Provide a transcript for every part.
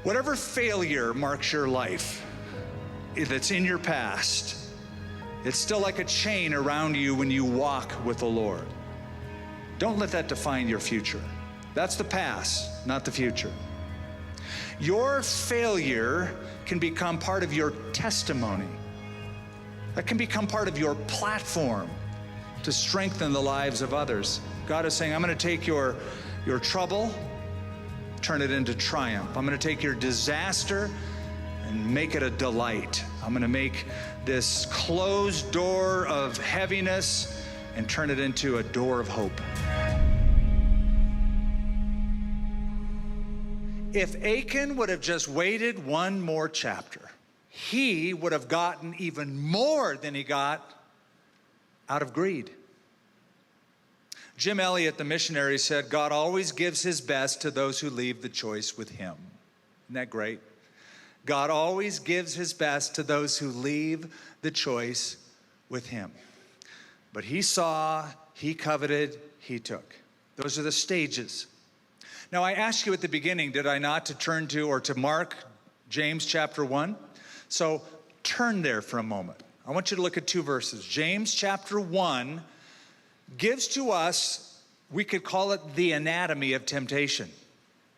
Whatever failure marks your life that's in your past, it's still like a chain around you when you walk with the Lord. Don't let that define your future. That's the past, not the future. Your failure can become part of your testimony. That can become part of your platform to strengthen the lives of others. God is saying, I'm going to take your trouble, turn it into triumph. I'm going to take your disaster and make it a delight. I'm going to make this closed door of heaviness and turn it into a door of hope. If Achan would have just waited one more chapter, he would have gotten even more than he got out of greed. Jim Elliot, the missionary, said, God always gives his best to those who leave the choice with him. Isn't that great? God always gives his best to those who leave the choice with him. But he saw, he coveted, he took. Those are the stages. Now, I asked you at the beginning, did I not, to turn to or to mark James chapter 1? So turn there for a moment. I want you to look at two verses. James chapter 1 gives to us, we could call it the anatomy of temptation.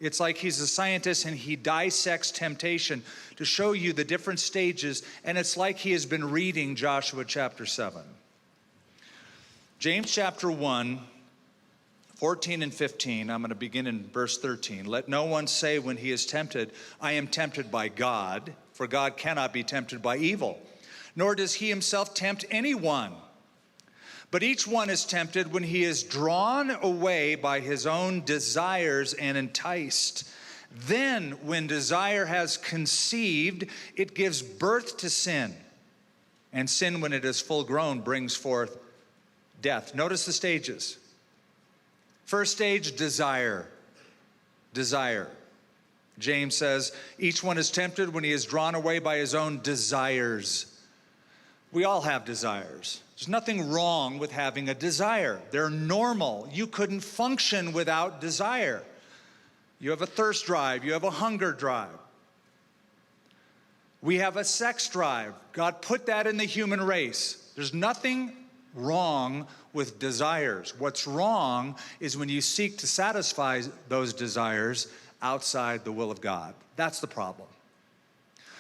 It's like he's a scientist and he dissects temptation to show you the different stages, and it's like he has been reading Joshua chapter 7. James chapter 1, 14 and 15, I'm going to begin in verse 13. Let no one say when he is tempted, I am tempted by God, for God cannot be tempted by evil, nor does he himself tempt anyone. But each one is tempted when he is drawn away by his own desires and enticed. Then, when desire has conceived, it gives birth to sin. And sin, when it is full grown, brings forth death. Notice the stages. First stage, desire. Desire. James says, each one is tempted when he is drawn away by his own desires. We all have desires. There's nothing wrong with having a desire. They're normal. You couldn't function without desire. You have a thirst drive. You have a hunger drive. We have a sex drive. God put that in the human race. There's nothing wrong with desires. What's wrong is when you seek to satisfy those desires outside the will of God. That's the problem.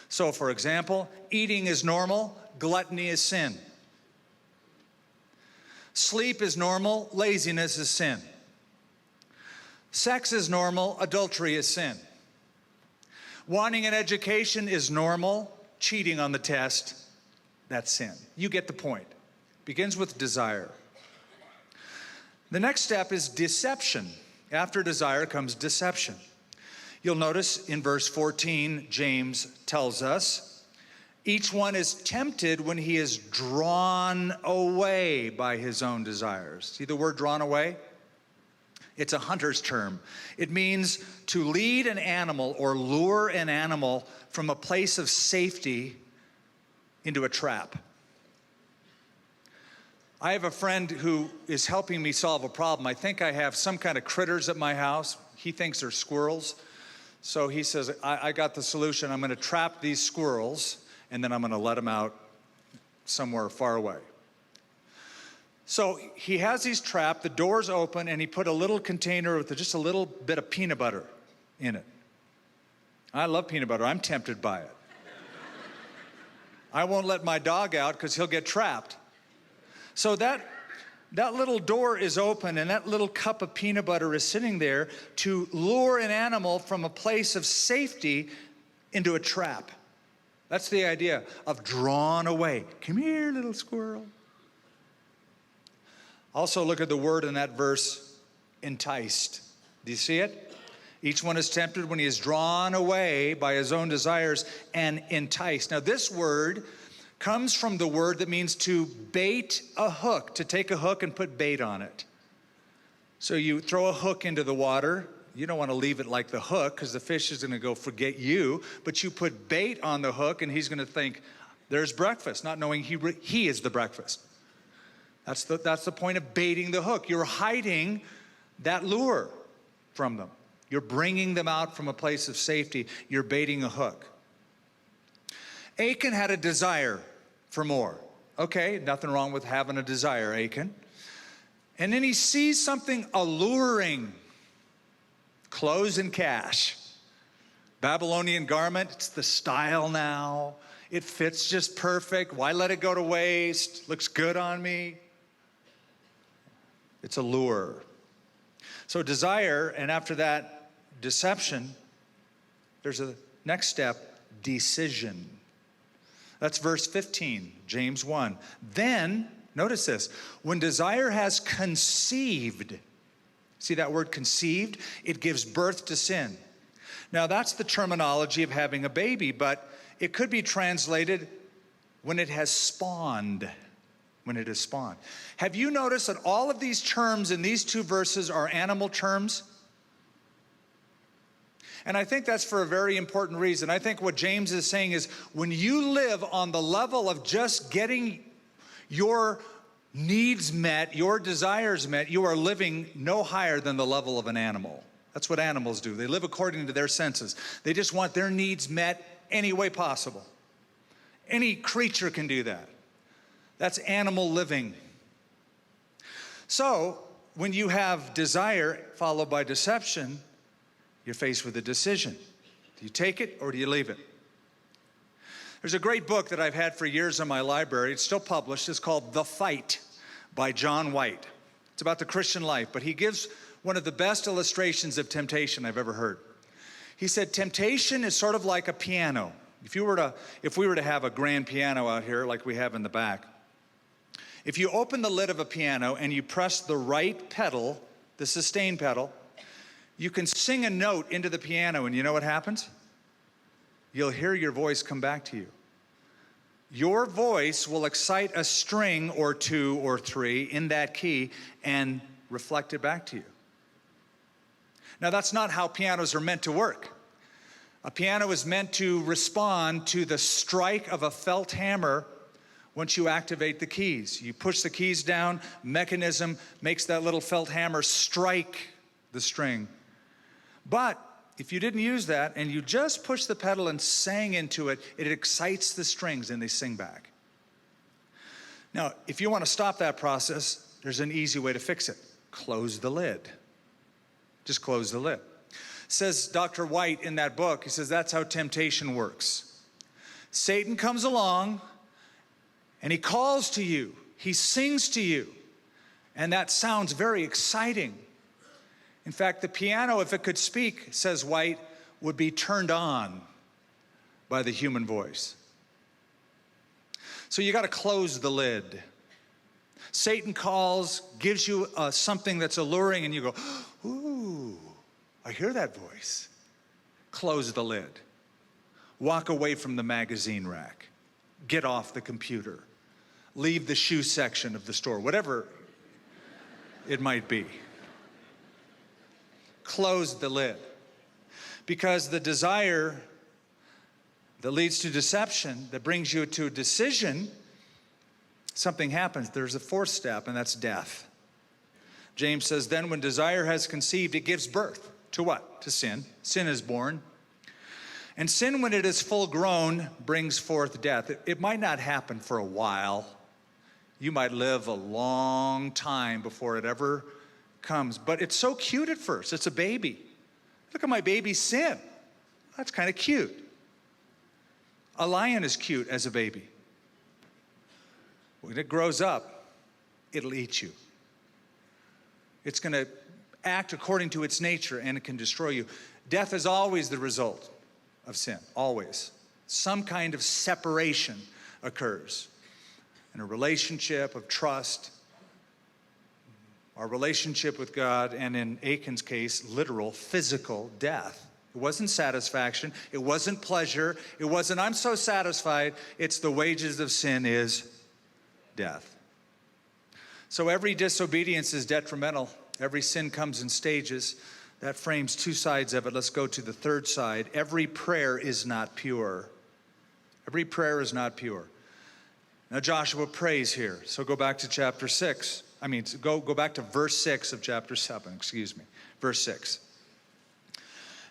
So, for example, eating is normal, gluttony is sin. Sleep is normal, laziness is sin. Sex is normal, adultery is sin. Wanting an education is normal, cheating on the test, that's sin. You get the point. Begins with desire. The next step is deception. After desire comes deception. You'll notice in verse 14, James tells us, each one is tempted when he is drawn away by his own desires. See the word drawn away? It's a hunter's term. It means to lead an animal or lure an animal from a place of safety into a trap. I have a friend who is helping me solve a problem. I think I have some kind of critters at my house. He thinks they're squirrels. So he says, I got the solution. I'm going to trap these squirrels, and then I'm going to let them out somewhere far away. So he has these trapped, the door's open, and he put a little container with just a little bit of peanut butter in it. I love peanut butter. I'm tempted by it. I won't let my dog out because he'll get trapped. So that little door is open, and that little cup of peanut butter is sitting there to lure an animal from a place of safety into a trap. That's the idea of drawn away. Come here, little squirrel. Also look at the word in that verse, enticed. Do you see it? Each one is tempted when he is drawn away by his own desires and enticed. Now this word comes from the word that means to bait a hook, to take a hook and put bait on it. So you throw a hook into the water. You don't want to leave it like the hook because the fish is going to go forget you, but you put bait on the hook and he's going to think, there's breakfast, not knowing he is the breakfast. That's the point of baiting the hook. You're hiding that lure from them. You're bringing them out from a place of safety. You're baiting a hook. Achan had a desire for more. Okay, nothing wrong with having a desire, Achan. And then he sees something alluring. Clothes and cash. Babylonian garment, it's the style now. It fits just perfect. Why let it go to waste? Looks good on me. It's a lure. So desire, and after that, deception. There's a next step, decision. That's verse 15, James 1. Then, notice this, when desire has conceived, see that word conceived? It gives birth to sin. Now that's the terminology of having a baby, but it could be translated when it has spawned. When it has spawned. Have you noticed that all of these terms in these two verses are animal terms? And I think that's for a very important reason. I think what James is saying is when you live on the level of just getting your needs met, your desires met, you are living no higher than the level of an animal. That's what animals do. They live according to their senses. They just want their needs met any way possible. Any creature can do that. That's animal living. So when you have desire followed by deception, you're faced with a decision. Do you take it or do you leave it? There's a great book that I've had for years in my library. It's still published. It's called The Fight by John White. It's about the Christian life, but he gives one of the best illustrations of temptation I've ever heard. He said, temptation is sort of like a piano. If we were to have a grand piano out here like we have in the back, if you open the lid of a piano and you press the right pedal, the sustain pedal, you can sing a note into the piano, and you know what happens? You'll hear your voice come back to you. Your voice will excite a string or two or three in that key and reflect it back to you. Now, that's not how pianos are meant to work. A piano is meant to respond to the strike of a felt hammer once you activate the keys. You push the keys down, mechanism makes that little felt hammer strike the string. But if you didn't use that and you just push the pedal and sang into it, it excites the strings and they sing back. Now, if you want to stop that process, there's an easy way to fix it. Close the lid. Just close the lid. Says Dr. White in that book, he says that's how temptation works. Satan comes along and he calls to you. He sings to you. And that sounds very exciting. In fact, the piano, if it could speak, says White, would be turned on by the human voice. So you got to close the lid. Satan calls, gives you something that's alluring, and you go, ooh, I hear that voice. Close the lid. Walk away from the magazine rack. Get off the computer. Leave the shoe section of the store, whatever it might be. Close the lid. Because the desire that leads to deception, that brings you to a decision, something happens. There's a fourth step, and that's death. James says, then when desire has conceived, it gives birth to what? To sin. Sin is born. And sin, when it is full grown, brings forth death. It might not happen for a while. You might live a long time before it ever comes. But it's so cute at first. It's a baby. Look at my baby Sin. That's kind of cute. A lion is cute as a baby. When it grows up, it'll eat you. It's going to act according to its nature, and it can destroy you. Death is always the result of sin, always. Some kind of separation occurs in a relationship of trust, our relationship with God, and in Achan's case, literal physical death. It wasn't satisfaction. It wasn't pleasure. It wasn't, I'm so satisfied. It's the wages of sin is death. So every disobedience is detrimental. Every sin comes in stages. That frames two sides of it. Let's go to the third side. Every prayer is not pure. Every prayer is not pure. Now Joshua prays here. So go back to chapter 6. Go back to verse 6 of chapter 7, Verse 6.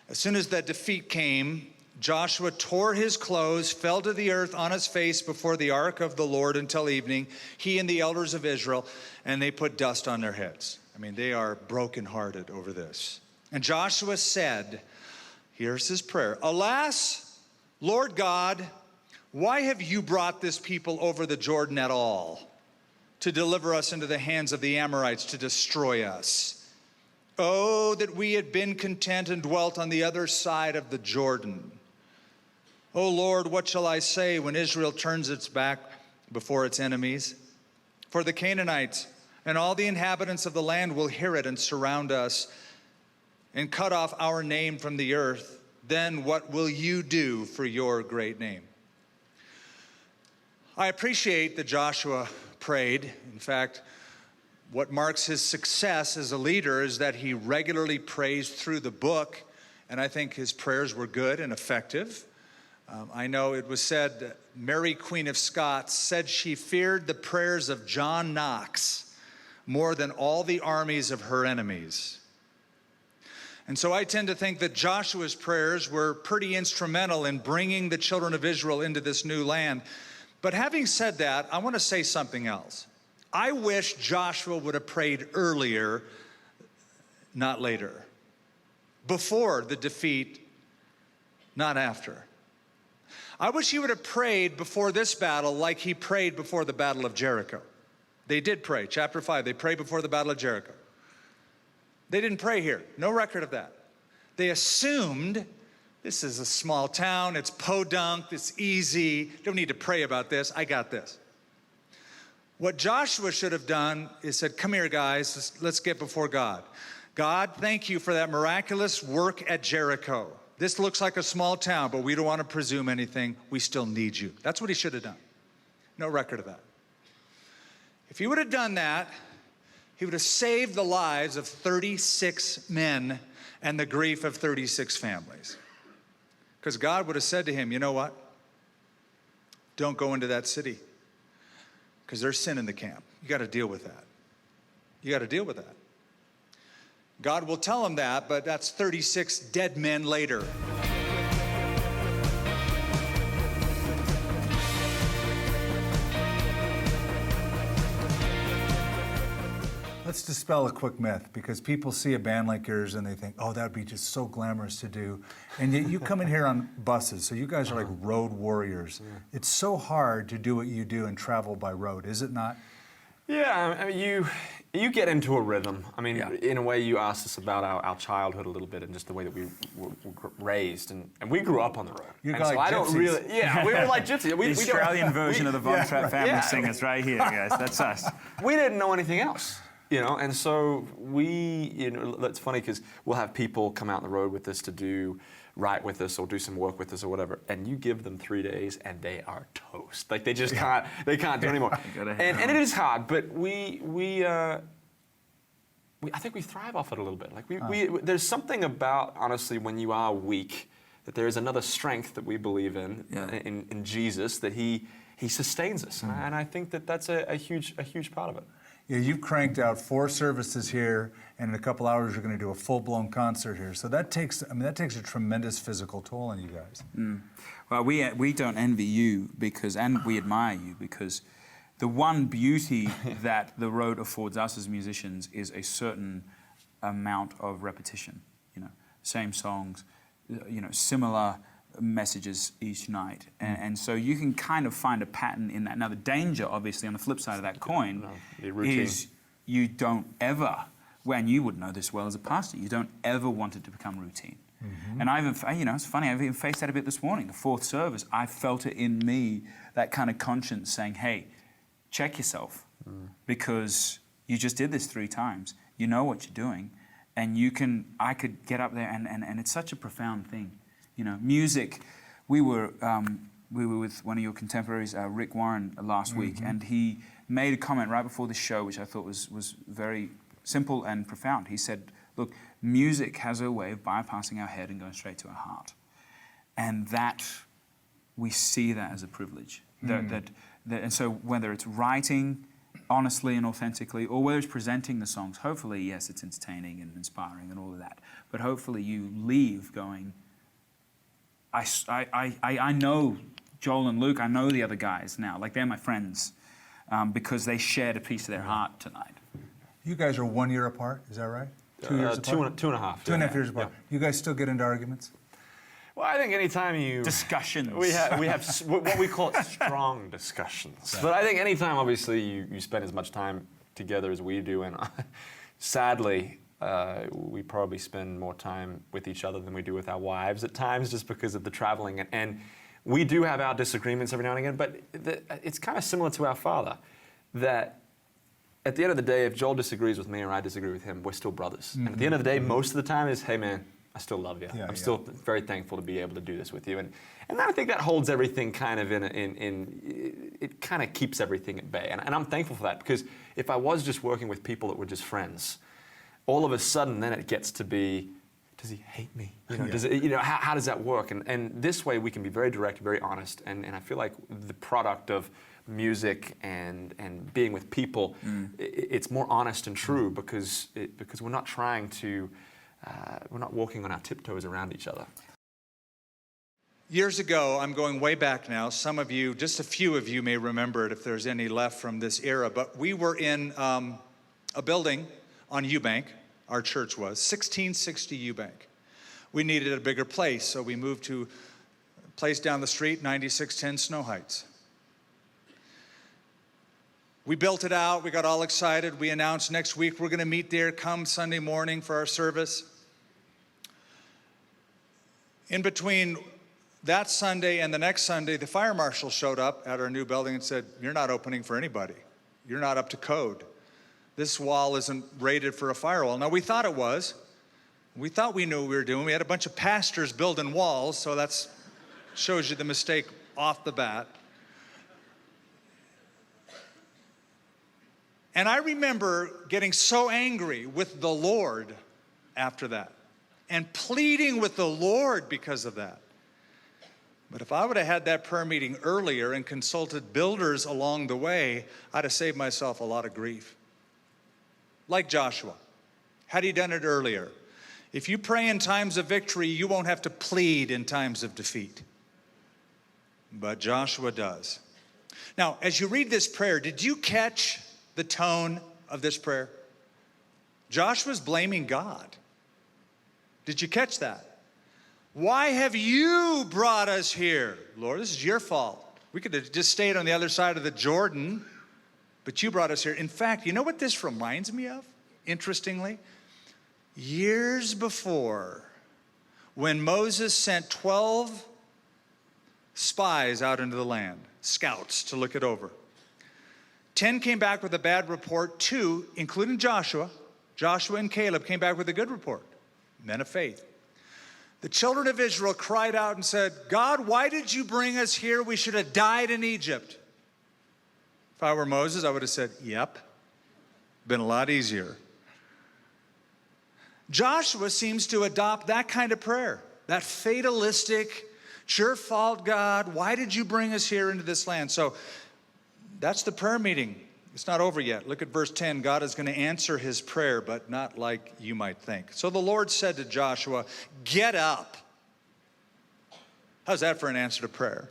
As soon as that defeat came, Joshua tore his clothes, fell to the earth on his face before the ark of the Lord until evening, he and the elders of Israel, and they put dust on their heads. I mean, they are brokenhearted over this. And Joshua said, here's his prayer, "Alas, Lord God, why have you brought this people over the Jordan at all, to deliver us into the hands of the Amorites to destroy us? Oh, that we had been content and dwelt on the other side of the Jordan. Oh Lord, what shall I say when Israel turns its back before its enemies? For the Canaanites and all the inhabitants of the land will hear it and surround us and cut off our name from the earth. Then what will you do for your great name?" I appreciate that Joshua prayed. In fact, what marks his success as a leader is that he regularly prays through the book, and I think his prayers were good and effective. I know it was said, Mary, Queen of Scots, said she feared the prayers of John Knox more than all the armies of her enemies. And so I tend to think that Joshua's prayers were pretty instrumental in bringing the children of Israel into this new land. But having said that, I want to say something else. I wish Joshua would have prayed earlier, not later. Before the defeat, not after. I wish he would have prayed before this battle like he prayed before the Battle of Jericho. They did pray. Chapter 5, they prayed before the Battle of Jericho. They didn't pray here. No record of that. They assumed this is a small town, it's podunk, it's easy, don't need to pray about this, I got this. What Joshua should have done is said, come here guys, let's get before God. God, thank you for that miraculous work at Jericho. This looks like a small town, but we don't want to presume anything. We still need you. That's what he should have done. No record of that. If he would have done that, he would have saved the lives of 36 men and the grief of 36 families. Because God would have said to him, you know what? Don't go into that city. Because there's sin in the camp. You got to deal with that. You got to deal with that. God will tell him that, but that's 36 dead men later. Let's dispel a quick myth, because people see a band like yours and they think, oh, that would be just so glamorous to do. And yet you come in here on buses, so you guys are like road warriors. Yeah. It's so hard to do what you do and travel by road, is it not? Yeah, I mean, you get into a rhythm. I mean, in a way, you asked us about our childhood a little bit and just the way that we were raised, and we grew up on the road. You're and so like I don't really, we were like gypsies. The Australian version of the Von Trapp family singers right here, guys. That's us. We didn't know anything else. You know, and so that's funny because we'll have people come out on the road with us to write with us or do some work with us or whatever, and you give them 3 days and they are toast. Like they just can't do anymore. And it is hard, but I think we thrive off it a little bit. Like there's something about, honestly, when you are weak, that there is another strength that we believe in Jesus, that He sustains us, and I think that's a huge part of it. Yeah, you've cranked out 4 services here, and in a couple hours you're going to do a full-blown concert here. So that takes a tremendous physical toll on you guys. Well, we don't envy you and we admire you, because the one beauty that the road affords us as musicians is a certain amount of repetition. You know, same songs, similar messages each night, and so you can kind of find a pattern in that. Now the danger, obviously, on the flip side of that coin, is you don't ever, and you would know this well as a pastor, you don't ever want it to become routine. And I even, it's funny, I've even faced that a bit this morning. The 4th service, I felt it in me, that kind of conscience saying, hey, check yourself, because you just did this 3 times. You know what you're doing, and I could get up there, and it's such a profound thing. You know, music. We were with one of your contemporaries, Rick Warren, last week, and he made a comment right before the show, which I thought was very simple and profound. He said, "Look, music has a way of bypassing our head and going straight to our heart, and that we see that as a privilege. And so whether it's writing, honestly and authentically, or whether it's presenting the songs, hopefully, yes, it's entertaining and inspiring and all of that. But hopefully you leave going, I know Joel and Luke, I know the other guys now. Like, they're my friends because they shared a piece of their heart tonight. You guys are 1 year apart, is that right? 2 years apart? Two and a half. 2.5 years apart. Yeah. You guys still get into arguments? Well, I think anytime you... Discussions. We have what we call strong discussions. But I think anytime, obviously, you spend as much time together as we do, and sadly, we probably spend more time with each other than we do with our wives at times, just because of the traveling. And we do have our disagreements every now and again, but it's kind of similar to our father, that at the end of the day, if Joel disagrees with me or I disagree with him, we're still brothers. And at the end of the day, most of the time is, hey man, I still love you. I'm still very thankful to be able to do this with you. And I think that holds everything kind of it kind of keeps everything at bay. And I'm thankful for that, because if I was just working with people that were just friends, all of a sudden then it gets to be, does he hate me? Does it, how does that work? And this way we can be very direct, very honest. And I feel like the product of music and being with people, it's more honest and true because we're not trying to, we're not walking on our tiptoes around each other. Years ago, I'm going way back now, some of you, just a few of you may remember it if there's any left from this era, but we were in a building on Eubank, our church was, 1660 Eubank. We needed a bigger place, so we moved to a place down the street, 9610 Snow Heights. We built it out, we got all excited, we announced next week we're gonna meet there, come Sunday morning for our service. In between that Sunday and the next Sunday, the fire marshal showed up at our new building and said, "You're not opening for anybody. You're not up to code. This wall isn't rated for a firewall." Now, we thought it was. We thought we knew what we were doing. We had a bunch of pastors building walls, so that shows you the mistake off the bat. And I remember getting so angry with the Lord after that and pleading with the Lord because of that. But if I would have had that prayer meeting earlier and consulted builders along the way, I'd have saved myself a lot of grief. Like Joshua. Had he done it earlier? If you pray in times of victory, you won't have to plead in times of defeat. But Joshua does. Now, as you read this prayer, did you catch the tone of this prayer? Joshua's blaming God. Did you catch that? Why have you brought us here? Lord, this is your fault. We could have just stayed on the other side of the Jordan, but you brought us here. In fact, you know what this reminds me of, interestingly? Years before, when Moses sent 12 spies out into the land, scouts to look it over. 10 came back with a bad report. 2, including Joshua and Caleb, came back with a good report. Men of faith. The children of Israel cried out and said, "God, why did you bring us here? We should have died in Egypt." If I were Moses, I would have said, "Yep, been a lot easier." Joshua seems to adopt that kind of prayer, that fatalistic, "It's your fault, God. Why did you bring us here into this land?" So that's the prayer meeting. It's not over yet. Look at verse 10. God is going to answer his prayer, but not like you might think. So the Lord said to Joshua, "Get up." How's that for an answer to prayer?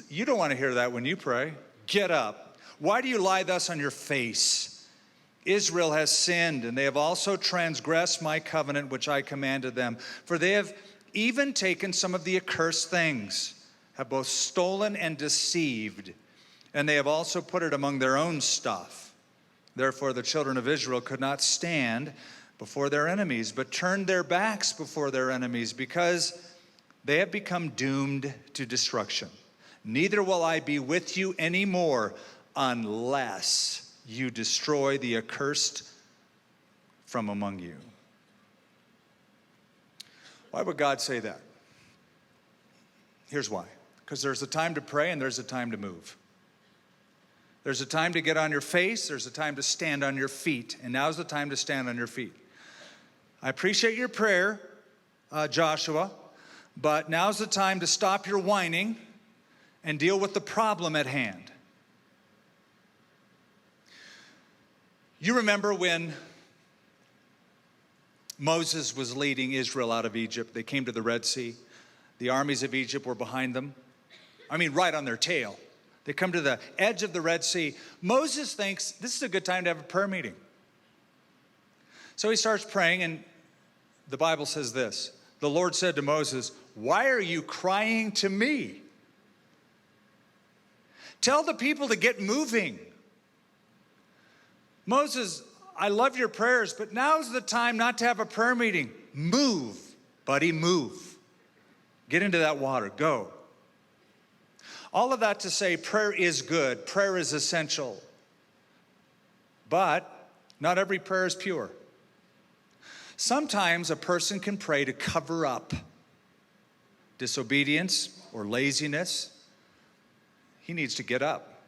You don't want to hear that when you pray. Get up. Why do you lie thus on your face? Israel has sinned, and they have also transgressed my covenant which I commanded them. For they have even taken some of the accursed things, have both stolen and deceived, and they have also put it among their own stuff. Therefore the children of Israel could not stand before their enemies, but turned their backs before their enemies, because they have become doomed to destruction. Neither will I be with you anymore unless you destroy the accursed from among you. Why would God say that? Here's why. Because there's a time to pray and there's a time to move. There's a time to get on your face, there's a time to stand on your feet, and now's the time to stand on your feet. I appreciate your prayer, Joshua, but now's the time to stop your whining and deal with the problem at hand. You remember when Moses was leading Israel out of Egypt? They came to the Red Sea. The armies of Egypt were behind them. I mean, right on their tail. They come to the edge of the Red Sea. Moses thinks this is a good time to have a prayer meeting. So he starts praying, and the Bible says this. The Lord said to Moses, "Why are you crying to me? Tell the people to get moving." Moses, I love your prayers, but now's the time not to have a prayer meeting. Move, buddy, move. Get into that water, go. All of that to say prayer is good, prayer is essential. But not every prayer is pure. Sometimes a person can pray to cover up disobedience or laziness. He needs to get up.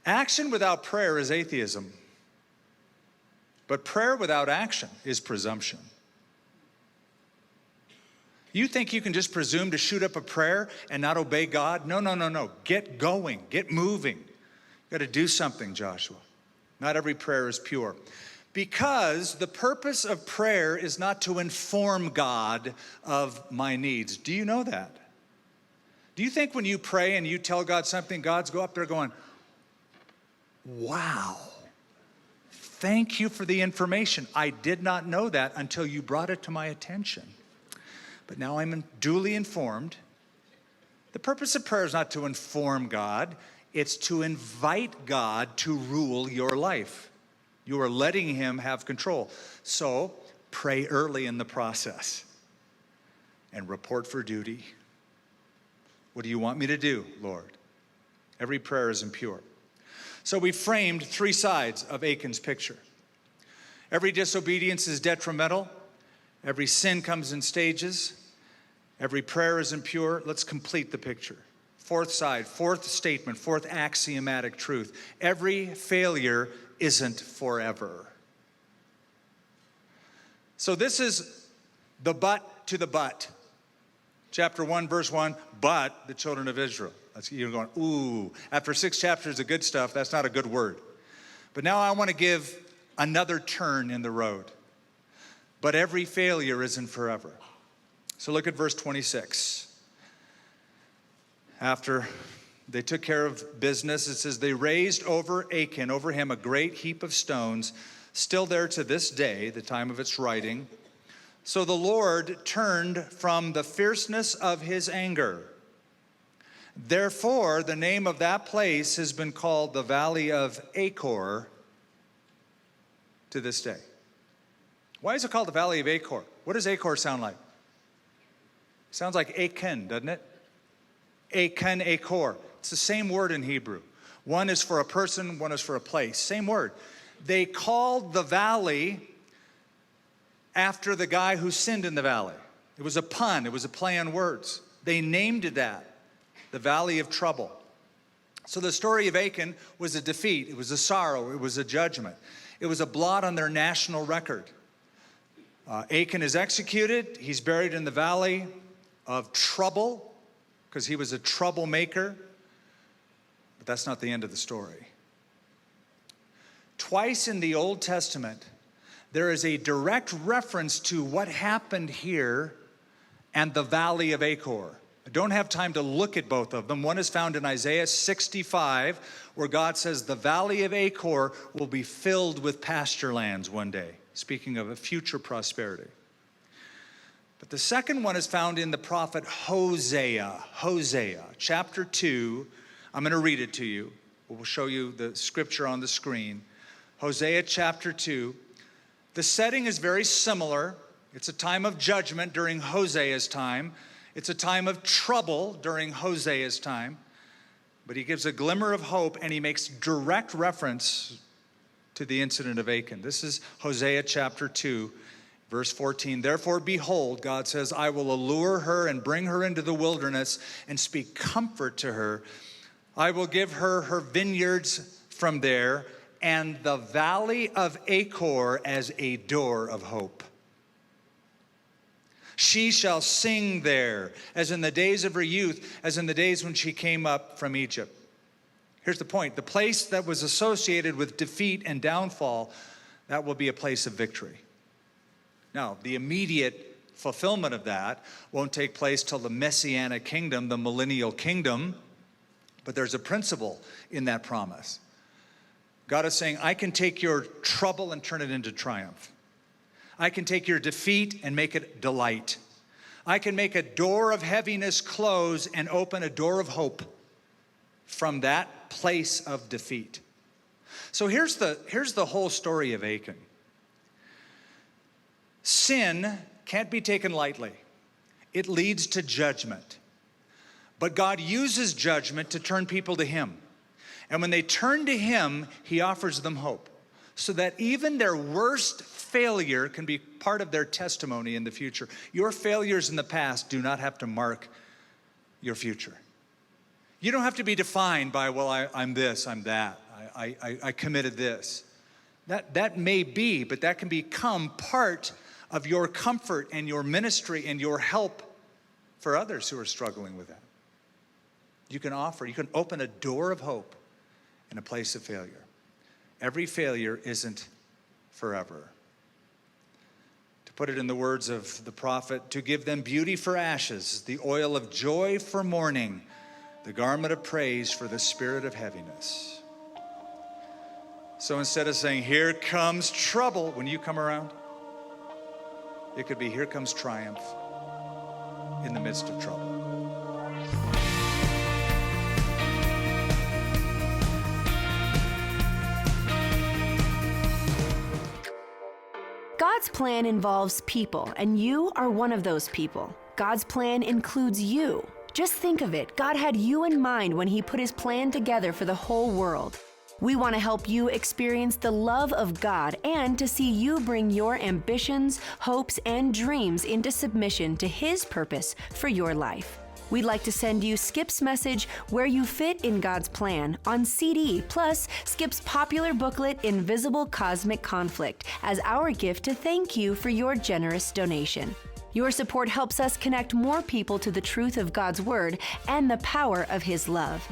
Action without prayer is atheism. But prayer without action is presumption. You think you can just presume to shoot up a prayer and not obey God? No. Get going. Get moving. You've got to do something, Joshua. Not every prayer is pure. Because the purpose of prayer is not to inform God of my needs. Do you know that? Do you think when you pray and you tell God something, God's go up there going, wow, thank you for the information. I did not know that until you brought it to my attention. But now I'm duly informed. The purpose of prayer is not to inform God. It's to invite God to rule your life. You are letting him have control. So pray early in the process and report for duty. What do you want me to do, Lord? Every prayer is impure. So we framed three sides of Achan's picture. Every disobedience is detrimental. Every sin comes in stages. Every prayer is impure. Let's complete the picture. Fourth side, fourth statement, fourth axiomatic truth. Every failure isn't forever. So this is the but to the but. Chapter 1, verse 1, but the children of Israel. You're going, ooh, after 6 chapters of good stuff, that's not a good word. But now I want to give another turn in the road. But every failure isn't forever. So look at verse 26. After they took care of business, it says, they raised over Achan, over him, a great heap of stones, still there to this day, the time of its writing. So the Lord turned from the fierceness of his anger. Therefore, the name of that place has been called the Valley of Achor to this day. Why is it called the Valley of Achor? What does Achor sound like? It sounds like Achan, doesn't it? Achan, Achor. It's the same word in Hebrew. One is for a person, one is for a place. Same word. They called the valley after the guy who sinned in the valley. It was a pun. It was a play on words. They named it that, the Valley of Trouble. So the story of Achan was a defeat. It was a sorrow. It was a judgment. It was a blot on their national record. Achan is executed. He's buried in the Valley of Trouble because he was a troublemaker. But that's not the end of the story. Twice in the Old Testament, there is a direct reference to what happened here and the Valley of Achor. I don't have time to look at both of them. One is found in Isaiah 65, where God says the Valley of Achor will be filled with pasture lands one day, speaking of a future prosperity. But the second one is found in the prophet Hosea. Hosea, chapter 2. I'm going to read it to you. We'll show you the scripture on the screen. Hosea chapter 2. The setting is very similar. It's a time of judgment during Hosea's time. It's a time of trouble during Hosea's time. But he gives a glimmer of hope, and he makes direct reference to the incident of Achan. This is Hosea chapter 2, verse 14. Therefore, behold, God says, I will allure her and bring her into the wilderness and speak comfort to her. I will give her her vineyards from there and the valley of Achor as a door of hope. She shall sing there, as in the days of her youth, as in the days when she came up from Egypt. Here's the point. The place that was associated with defeat and downfall, that will be a place of victory. Now, the immediate fulfillment of that won't take place till the Messianic kingdom, the millennial kingdom, but there's a principle in that promise. God is saying, I can take your trouble and turn it into triumph. I can take your defeat and make it delight. I can make a door of heaviness close and open a door of hope from that place of defeat. So here's the whole story of Achan. Sin can't be taken lightly. It leads to judgment. But God uses judgment to turn people to him. And when they turn to him, he offers them hope, so that even their worst failure can be part of their testimony in the future. Your failures in the past do not have to mark your future. You don't have to be defined by, well, I'm this, I'm that, I committed this. That may be, but that can become part of your comfort and your ministry and your help for others who are struggling with that. You can open a door of hope in a place of failure. Every failure isn't forever. To put it in the words of the prophet, to give them beauty for ashes, the oil of joy for mourning, the garment of praise for the spirit of heaviness. So instead of saying, here comes trouble when you come around, it could be, here comes triumph in the midst of trouble. God's plan involves people, and you are one of those people. God's plan includes you. Just think of it. God had you in mind when he put his plan together for the whole world. We want to help you experience the love of God and to see you bring your ambitions, hopes, and dreams into submission to his purpose for your life. We'd like to send you Skip's message, Where You Fit in God's Plan, on CD, plus Skip's popular booklet, Invisible Cosmic Conflict, as our gift to thank you for your generous donation. Your support helps us connect more people to the truth of God's Word and the power of his love.